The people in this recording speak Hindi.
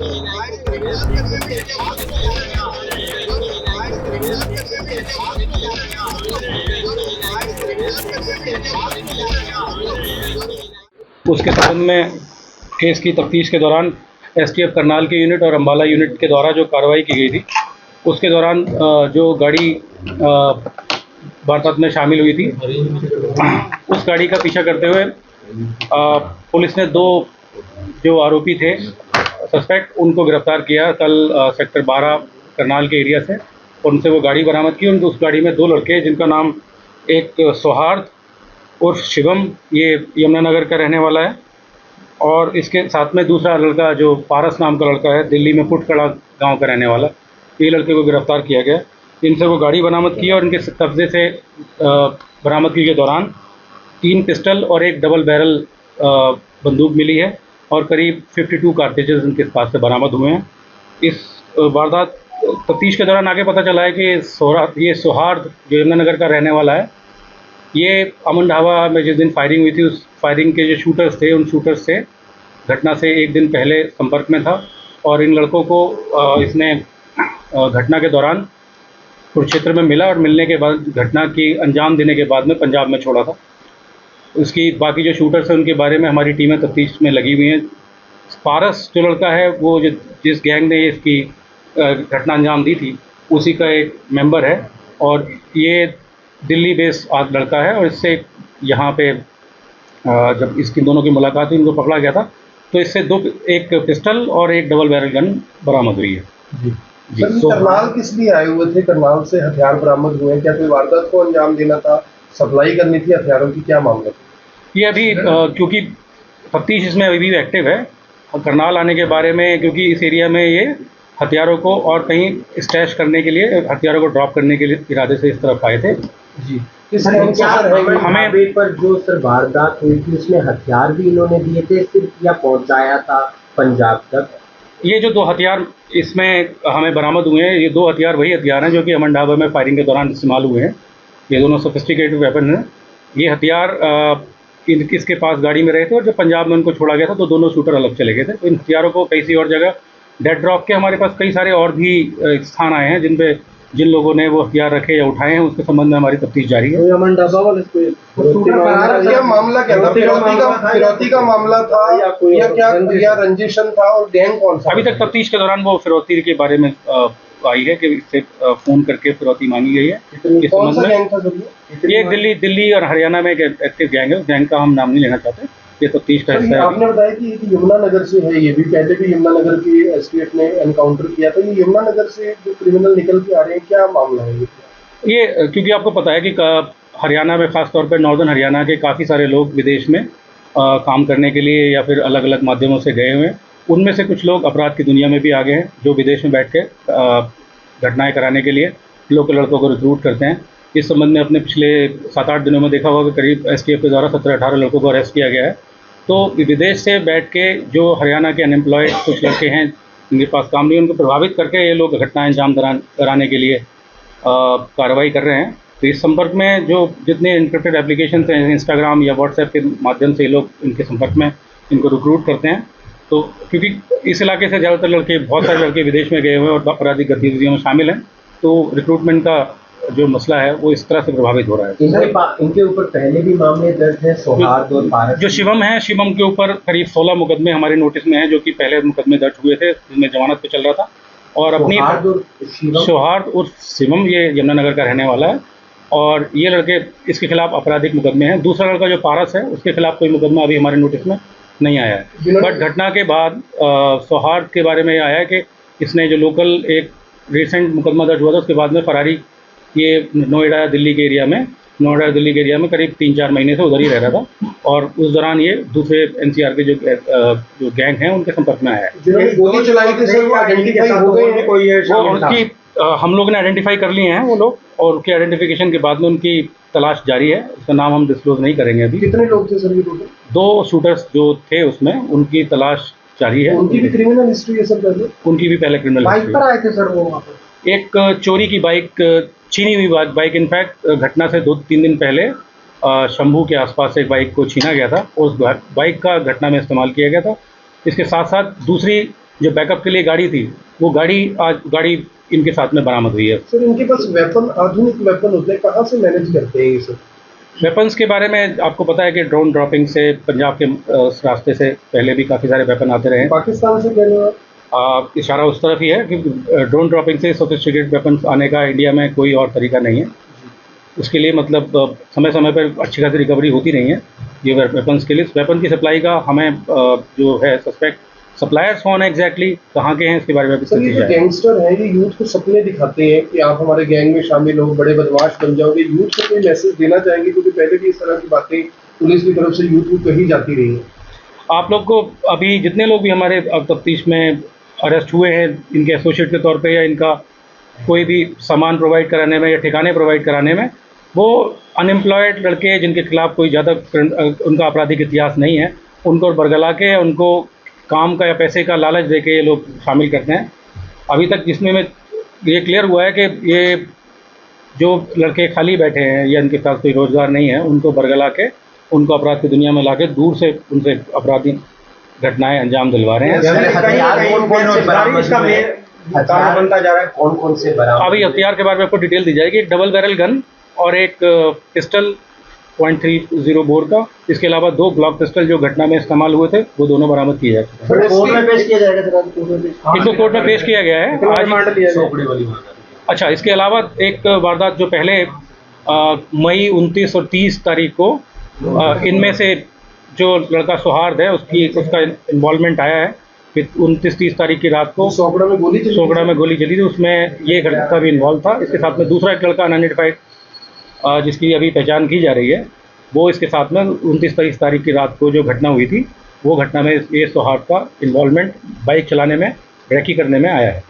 उसके संबंध में केस की तफ्तीश के दौरान एसटीएफ करनाल के यूनिट और अम्बाला यूनिट के द्वारा जो कार्रवाई की गई थी, उसके दौरान जो गाड़ी वारदात में शामिल हुई थी, उस गाड़ी का पीछा करते हुए पुलिस ने 2 जो आरोपी थे सस्पेक्ट, उनको गिरफ्तार किया कल सेक्टर 12 करनाल के एरिया से। उनसे वो गाड़ी बरामद की। उस गाड़ी में 2 लड़के, जिनका नाम एक सौहार्द उर्फ शिवम, ये यमुनानगर का रहने वाला है, और इसके साथ में दूसरा लड़का जो पारस नाम का लड़का है, दिल्ली में पुटकड़ा गांव का रहने वाला। ये लड़के को गिरफ्तार किया गया। इनसे वो गाड़ी बरामद की और इनके कब्जे से बरामदगी के दौरान 3 पिस्टल और 1 डबल बैरल बंदूक मिली है और करीब 52 कार्ट्रिजेस इनके पास से बरामद हुए हैं। इस वारदात तफ्तीश के दौरान आगे पता चला है कि ये सौहार्द जो यमुनानगर का रहने वाला है, ये अमन ढाबा में जिस दिन फायरिंग हुई थी, उस फायरिंग के जो शूटर्स थे, उन शूटर्स से घटना से 1 दिन पहले संपर्क में था और इन लड़कों को इसने घटना के दौरान कुरुक्षेत्र में मिला और मिलने के बाद घटना की अंजाम देने के बाद में पंजाब में छोड़ा था। उसकी बाकी जो शूटर्स हैं उनके बारे में हमारी टीमें तफ्तीश में लगी हुई हैं। पारस जो लड़का है, वो जिस गैंग ने इसकी घटना अंजाम दी थी, उसी का एक मेंबर है और ये दिल्ली बेस्ड लड़का है और इससे यहाँ पे जब इसकी दोनों की मुलाकात हुई, इनको पकड़ा गया था, तो इससे एक पिस्टल और 1 डबल बैरल गन बरामद हुई है। जी। सर, करनाल किस लिए आए हुए थे? करनाल से हथियार बरामद हुए हैं, क्या कोई वारदात को अंजाम देना था, सप्लाई करनी थी हथियारों की, क्या मामला था? ये अभी क्योंकि तफ्तीश इसमें अभी भी एक्टिव है, और करनाल आने के बारे में, क्योंकि इस एरिया में ये हथियारों को और कहीं स्टैश करने के लिए, हथियारों को ड्रॉप करने के लिए इरादे से इस तरफ आए थे। जी। हमें पर जो सर वारदात हुई थी, उसमें हथियार भी इन्होंने दिए थे सिर्फ, या पहुंचाया था पंजाब तक? ये जो 2 हथियार इसमें हमें बरामद हुए हैं, ये 2 हथियार वही हथियार हैं जो कि अमन ढाबा में फायरिंग के दौरान इस्तेमाल हुए हैं। ये दोनों सोफिस्टिकेटेड वेपन हैं। ये हथियार इसके पास गाड़ी में रहे थे और जब पंजाब में उनको छोड़ा गया था तो दोनों शूटर अलग चले गए थे। तो इन हथियारों को किसी और जगह डेड ड्रॉप के हमारे पास कई सारे और भी स्थान आए हैं जिन लोगों ने वो हथियार रखे या उठाए हैं, उसके संबंध में हमारी तफ्तीश जारी है। मामला क्या था? फिरौती का मामला था या क्या रंजिशन था, और गैंग कौन सा? अभी तक तफ्तीश के दौरान वो फिरौती के बारे में आई है कि इससे फ़ोन करके फिरौती मांगी गई है। इस संबंध में ये दिल्ली और हरियाणा में एक एक्टिव गैंग है। उस गैंग का हम नाम नहीं लेना चाहते, ये तफ्तीश का हिस्सा है। आपने बताया कि यमुनानगर से है, ये भी पहले भी यमुनानगर की एसटीएफ ने एनकाउंटर किया था। ये यमुनानगर से जो क्रिमिनल निकल के आ रहे हैं, क्या मामला है ये? क्योंकि आपको पता है कि हरियाणा में, खासतौर पर नॉर्दर्न हरियाणा के काफ़ी सारे लोग विदेश में काम करने के लिए या फिर अलग अलग माध्यमों से गए हुए हैं। उनमें से कुछ लोग अपराध की दुनिया में भी आ गए हैं, जो विदेश में बैठ के घटनाएँ कराने के लिए लोकल लड़कों को रिक्रूट करते हैं। इस संबंध में अपने पिछले 7-8 दिनों में देखा होगा कि करीब एसटीएफ के द्वारा 17-18 लड़कों को अरेस्ट किया गया है। तो विदेश से बैठ के जो हरियाणा के अनएम्प्लॉयड कुछ लड़के हैं, जिनके पास काम नहीं, उनको प्रभावित करके ये लोग घटनाएँ अंजाम कराने के लिए कार्रवाई कर रहे हैं। तो इस संपर्क में जो जितने इनक्रिप्टेड एप्लीकेशन हैं, इंस्टाग्राम या व्हाट्सएप के माध्यम से ये लोग इनके संपर्क में इनको रिक्रूट करते हैं। तो क्योंकि इस इलाके से ज़्यादातर बहुत सारे लड़के विदेश में गए हुए और आपराधिक गतिविधियों में शामिल हैं, तो रिक्रूटमेंट का जो मसला है वो इस तरह से प्रभावित हो रहा है। इनके ऊपर पहले भी मामले दर्ज हैं, सौहार्द और पारस। जो शिवम है, शिवम के ऊपर करीब 16 मुकदमे हमारे नोटिस में हैं, जो कि पहले मुकदमे दर्ज हुए थे, जिनमें जमानत पे चल रहा था। और अपनी सौहार्द उर्फ शिवम, ये यमुनानगर का रहने वाला है और ये लड़के, इसके खिलाफ आपराधिक मुकदमे हैं। दूसरा लड़का जो पारस है, उसके खिलाफ कोई मुकदमा अभी हमारे नोटिस में नहीं आया है। बट घटना के बाद सौहार्द के बारे में आया है कि इसने जो लोकल एक रिसेंट मुकदमा दर्ज हुआ था, उसके बाद में फरारी ये नोएडा दिल्ली के एरिया में करीब 3-4 महीने से उधर ही रह रहा था और उस दौरान ये दूसरे एनसीआर के जो गैंग हैं उनके संपर्क में आया है। जिन्होंने गोली चलाई थी सर, वो आइडेंटिफाई हो गए हैं? वो उनकी हम लोगों ने आइडेंटिफाई कर लिए हैं वो लोग, और उनके आइडेंटिफिकेशन के बाद में उनकी तलाश जारी है। उसका नाम हम डिस्क्लोज नहीं करेंगे अभी। कितने लोग थे सर ये टोटल? 2 शूटर्स जो थे उसमें, उनकी तलाश जारी है। उनकी भी क्रिमिनल हिस्ट्री है सर? उनकी भी पहले क्रिमिनल बाइक पर आए थे सर वो वहाँ पर? एक चोरी की बाइक, छीनी हुई बाइक, इनफैक्ट घटना से 2-3 दिन पहले शंभू के आसपास एक बाइक को छीना गया था। उस बाइक का घटना में इस्तेमाल किया गया था। इसके साथ साथ दूसरी जो बैकअप के लिए गाड़ी थी, वो गाड़ी इनके साथ में बरामद हुई है। सर इनके पास वेपन, आधुनिक वेपन होते हैं, कहाँ से मैनेज करते हैं ये सब? वेपन्स के बारे में आपको पता है कि ड्रोन ड्रॉपिंग से पंजाब के रास्ते से पहले भी काफ़ी सारे वेपन आते रहे हैं। पाकिस्तान से कहने वाला इशारा उस तरफ ही है कि ड्रोन ड्रॉपिंग से सोफिस्टिकेटेड वेपन्स आने का इंडिया में कोई और तरीका नहीं है। उसके लिए मतलब समय समय पर अच्छी खासी रिकवरी होती नहीं है ये वेपन्स के लिए। वेपन की सप्लाई का हमें जो है सस्पेक्ट सप्लायर्स कौन है एग्जैक्टली, कहाँ के हैं, इसके बारे में भी सर ये जो गैंगस्टर हैं ये यूथ को सपने दिखाते हैं कि आप हमारे गैंग में शामिल हो, बड़े बदमाश बन जाओगे, यूथ को कोई मैसेज देना चाहेंगे? क्योंकि पहले भी इस तरह की बातें पुलिस की तरफ से यूथ को कही जाती रही है। आप लोग को अभी जितने लोग भी हमारे अब तफ्तीश में अरेस्ट हुए हैं इनके एसोसिएट के तौर पे या इनका कोई भी सामान प्रोवाइड कराने में या ठिकाने प्रोवाइड कराने में, वो अनएम्प्लॉयड लड़के जिनके खिलाफ कोई ज़्यादा उनका आपराधिक इतिहास नहीं है, उनको बरगला के उनको काम का या पैसे का लालच दे के ये लोग शामिल करते हैं। अभी तक जिसमें में ये क्लियर हुआ है कि ये जो लड़के खाली बैठे हैं या इनके पास कोई रोज़गार नहीं है, उनको बरगला के उनको अपराध की दुनिया में लाके दूर से उनसे अपराधी घटनाएं अंजाम दिलवा रहे हैं। हथियार कौन-कौन से बरामद हुए? हथियार बनता जा रहा है, कौन-कौन से बरामद? अभी हथियार के बारे में आपको डिटेल दी जाएगी। एक डबल बैरल गन और एक पिस्टल .30 बोर का, इसके अलावा 2 ग्लॉक पिस्टल जो घटना में इस्तेमाल हुए थे वो दोनों बरामद किए जा चुके हैं। कोर्ट में पेश किया जाएगा सर? इनको कोर्ट में पेश किया गया है आज। अच्छा, इसके अलावा एक वारदात जो पहले मई 29 और 30 तारीख को इनमें से जो लड़का सौहार्द है उसका इन्वॉल्वमेंट आया है। फिर 29-30 तारीख की रात को सोगड़ा में गोली चली थी, उसमें ये लड़का भी इन्वॉल्व था। इसके साथ में दूसरा एक लड़का अनआइडेंटिफाइड जिसकी अभी पहचान की जा रही है, वो इसके साथ में 29-30 तारीख की रात को जो घटना हुई थी वो घटना में ये सौहार्द का इन्वॉल्वमेंट बाइक चलाने में, ब्रेकी करने में आया है।